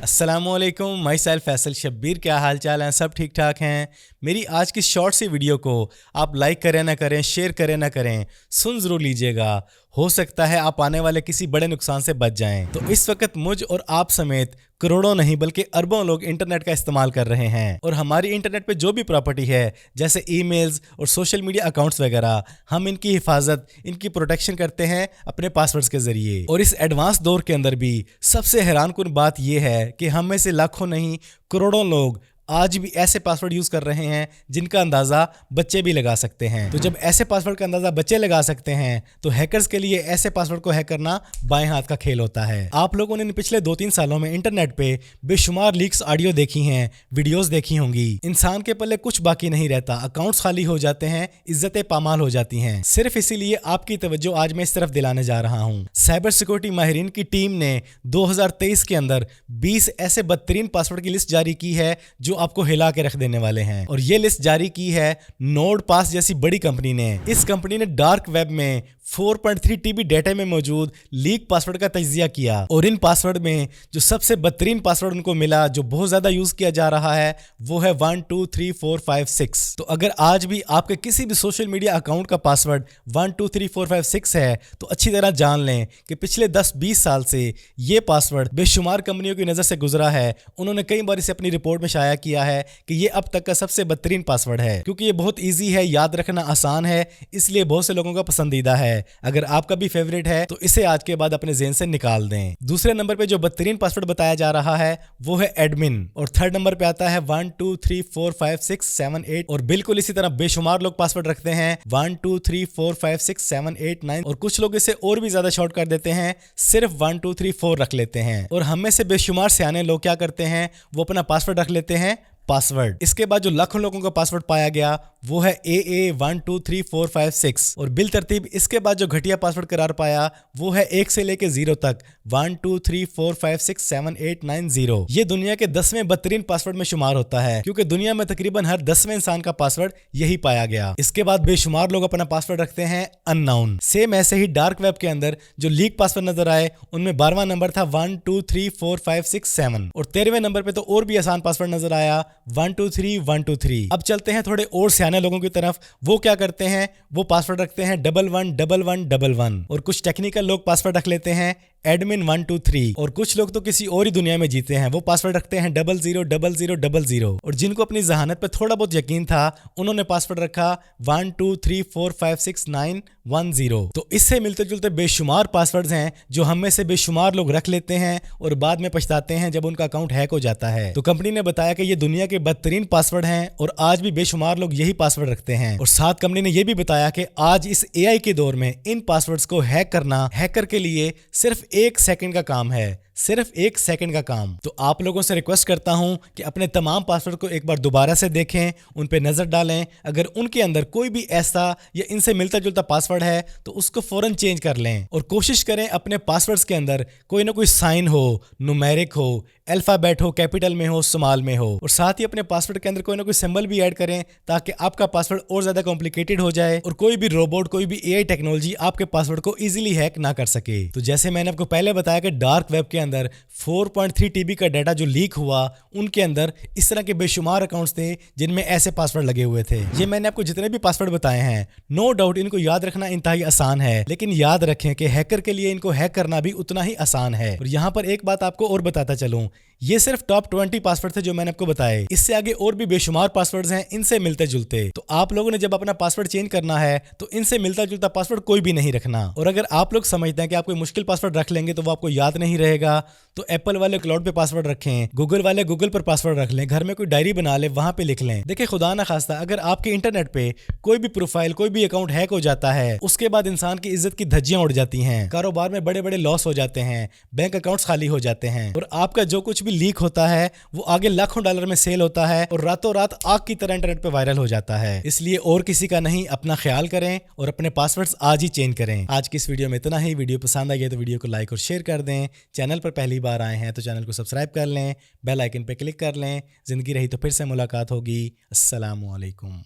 अस्सलामुअलैकुम, my self Faisal Shabbir. क्या हाल चाल हैं? सब ठीक ठाक हैं। मेरी आज की शॉर्ट सी वीडियो को आप लाइक करें ना करें, शेयर करें ना करें, सुन ज़रूर लीजिएगा। हो सकता है आप आने वाले किसी बड़े नुकसान से बच जाएं। तो इस वक्त मुझ और आप समेत करोड़ों नहीं बल्कि अरबों लोग इंटरनेट का इस्तेमाल कर रहे हैं और हमारी इंटरनेट पे जो भी प्रॉपर्टी है जैसे ईमेल्स और सोशल मीडिया अकाउंट्स वगैरह, हम इनकी हिफाजत, इनकी प्रोटेक्शन करते हैं अपने पासवर्ड्स के जरिए। और इस एडवांस दौर के अंदर भी सबसे हैरानकुन बात यह है कि हम में से लाखों नहीं करोड़ों लोग आज भी ऐसे पासवर्ड यूज़ कर रहे हैं जिनका अंदाज़ा बच्चे भी लगा सकते हैं। तो जब ऐसे पासवर्ड का अंदाज़ा बच्चे लगा सकते हैं तो हैकर्स के लिए ऐसे पासवर्ड को हैक करना बाएं हाथ का खेल होता है। आप लोगों ने इन पिछले 2-3 सालों में इंटरनेट पे बेशुमार लीक्स ऑडियो देखी हैं, वीडियोस देखी होंगी। इंसान के पल्ले कुछ बाकी नहीं रहता, अकाउंट्स खाली हो जाते हैं, इज्जतें पामाल हो जाती हैं। सिर्फ इसीलिए आपकी तवज्जो आज मैं इस तरफ दिलाने जा रहा हूँ। साइबर सिक्योरिटी माहिरीन की टीम ने 2023 के अंदर 20 ऐसे बदतरीन पासवर्ड की लिस्ट जारी की है जो आपको हिला के रख देने वाले हैं। और ये लिस्ट जारी की है नोड पास जैसी बड़ी कंपनी ने। इस कंपनी ने डार्क वेब में 4.3 TB डेटा में मौजूद लीक पासवर्ड का तज्जिया किया और इन पासवर्ड में जो सबसे बदतरीन पासवर्ड उनको मिला, जो बहुत ज्यादा यूज किया जा रहा है, वो है 1 2 3 4 5 6। तो अगर आज भी आपके किसी भी सोशल मीडिया अकाउंट का पासवर्ड 1 2 3 4 5 6 है तो अच्छी तरह जान लें कि पिछले 10-20 साल से ये पासवर्ड बेशुमार कंपनियों की नजर से गुजरा है। उन्होंने कई बार इसे अपनी रिपोर्ट में शाया किया है कि ये अब तक का सबसे बदतरीन पासवर्ड है, क्योंकि ये बहुत ईजी है, याद रखना आसान है, इसलिए बहुत से लोगों का पसंदीदा है। अगर आपका भी फेवरेट है तो इसे आज के बाद अपने ज़हन से निकाल दें। दूसरे नंबर पे जो बदतरीन पासवर्ड बताया जा रहा है वो है एडमिन और थर्ड नंबर पे आता है 1 2 3 4 5 6 7 8 और बिल्कुल इसी तरह बेशुमार लोग पासवर्ड रखते हैं 1 2 3 4 5 6 7 8 9 और कुछ लोग इसे और भी ज्यादा शॉर्ट कर देते हैं, सिर्फ 1 2 3 4 रख लेते हैं। और हम में से बेशुमार सियाने लोग क्या करते हैं, वो अपना पासवर्ड रख लेते हैं पासवर्ड। इसके बाद जो लाखों लोगों का पासवर्ड पाया गया वो है AA 1 2 3 4 5 6 और बिल तरतीब इसके बाद जो घटिया पासवर्ड करार पाया वो है 1 से लेके 0 तक 1 2 3 4 5 6 7 8 9 0। ये दुनिया के 10वें बदतरीन पासवर्ड में शुमार होता है, क्योंकि दुनिया में तकरीबन हर 10वें इंसान का पासवर्ड यही पाया गया। इसके बाद बेशुमार लोग अपना पासवर्ड रखते हैं अननाउन। सेम ऐसे ही डार्क वेब के अंदर जो लीक पासवर्ड नजर आए उनमें 12वां नंबर था 1 2 3 4 5 6 7 और 13वें नंबर पे तो और भी आसान पासवर्ड नजर आया 1 2 3 1 2 3। अब चलते हैं थोड़े और सियाने लोगों की तरफ। वो क्या करते हैं, वो पासवर्ड रखते हैं 1 1 1 1 1 1 और कुछ टेक्निकल लोग पासवर्ड रख लेते हैं एडमिन 1 2 3 और कुछ लोग तो किसी और ही दुनिया में जीते हैं, वो पासवर्ड रखते हैं 00 00 00 और जिनको अपनी जहानत पे थोड़ा बहुत यकीन था उन्होंने पासवर्ड रखा 1 2 3 4 5 6 9 1 0। तो इससे मिलते जुलते बेशुमार पासवर्ड्स हैं जो हम में से बेशुमार लोग रख लेते हैं और बाद में पछताते हैं जब उनका अकाउंट हैक हो जाता है। तो कंपनी ने बताया कि ये दुनिया के बदतरीन पासवर्ड हैं और आज भी बेशुमार लोग यही पासवर्ड रखते हैं। और साथ कंपनी ने यह भी बताया कि आज इस AI के दौर में इन पासवर्ड्स को हैक करना हैकर के लिए सिर्फ 1 सेकंड का काम है, सिर्फ 1 सेकंड का काम। तो आप लोगों से रिक्वेस्ट करता हूं कि अपने तमाम पासवर्ड को एक बार दोबारा से देखें, उन पे नजर डालें। अगर उनके अंदर कोई भी ऐसा या इनसे मिलता जुलता पासवर्ड है तो उसको फौरन चेंज कर लें और कोशिश करें अपने पासवर्ड्स के अंदर कोई ना कोई साइन हो, न्यूमेरिक हो, अल्फाबेट हो, कैपिटल में हो, स्मॉल में हो। और साथ ही अपने पासवर्ड के अंदर कोई ना कोई सिंबल भी ऐड करें ताकि आपका पासवर्ड और ज्यादा कॉम्प्लिकेटेड हो जाए और कोई भी रोबोट, कोई भी AI टेक्नोलॉजी आपके पासवर्ड को इजीली हैक ना कर सके। तो जैसे मैंने आपको पहले बताया कि डार्क वेब के अंदर 4.3 TB का डाटा जो लीक हुआ, उनके अंदर इस तरह के बेशुमार अकाउंट्स थे जिनमें ऐसे पासवर्ड लगे हुए थे। ये मैंने आपको जितने भी पासवर्ड बताए हैं, नो डाउट इनको याद रखना इंतहाई आसान है, लेकिन याद रखें कि हैकर के लिए इनको हैक करना भी उतना ही आसान है। और यहाँ पर एक बात आपको और बताता चलूं, ये सिर्फ टॉप 20 पासवर्ड थे जो मैंने आपको बताए। इससे आगे और भी बेशुमार पासवर्ड्स हैं इनसे मिलते जुलते। तो आप लोगों ने जब अपना पासवर्ड चेंज करना है तो इनसे मिलता जुलता पासवर्ड कोई भी नहीं रखना। और अगर आप लोग समझते हैं कि आप कोई मुश्किल पासवर्ड रख लेंगे तो वो आपको याद नहीं रहेगा, तो एप्पल वाले क्लाउड पे पासवर्ड रखें, गूगल वाले गूगल पर पासवर्ड रख लें, घर में कोई डायरी बना ले वहां पे लिख लें। देखिए खुदा ना खास्ता अगर आपके इंटरनेट पे कोई भी प्रोफाइल, कोई भी अकाउंट हैक हो जाता है, उसके बाद इंसान की इज्जत की धज्जियां उड़ जाती हैं, कारोबार में बड़े बड़े लॉस हो जाते हैं, बैंक अकाउंट्स खाली हो जाते हैं और आपका जो कुछ भी लीक होता है वो आगे लाखों डॉलर में सेल होता है और रातों रात आग की तरह इंटरनेट पे वायरल हो जाता है। इसलिए और किसी का नहीं, अपना ख्याल करें और अपने पासवर्ड्स आज ही चेंज करें। आज की इस वीडियो में इतना ही। वीडियो पसंद आई है तो वीडियो को लाइक और शेयर कर दें। चैनल पर पहली बार आए हैं तो चैनल को सब्सक्राइब कर लें, बेल आइकन पे क्लिक कर लें। जिंदगी रही तो फिर से मुलाकात होगी। अस्सलामु अलैकुम।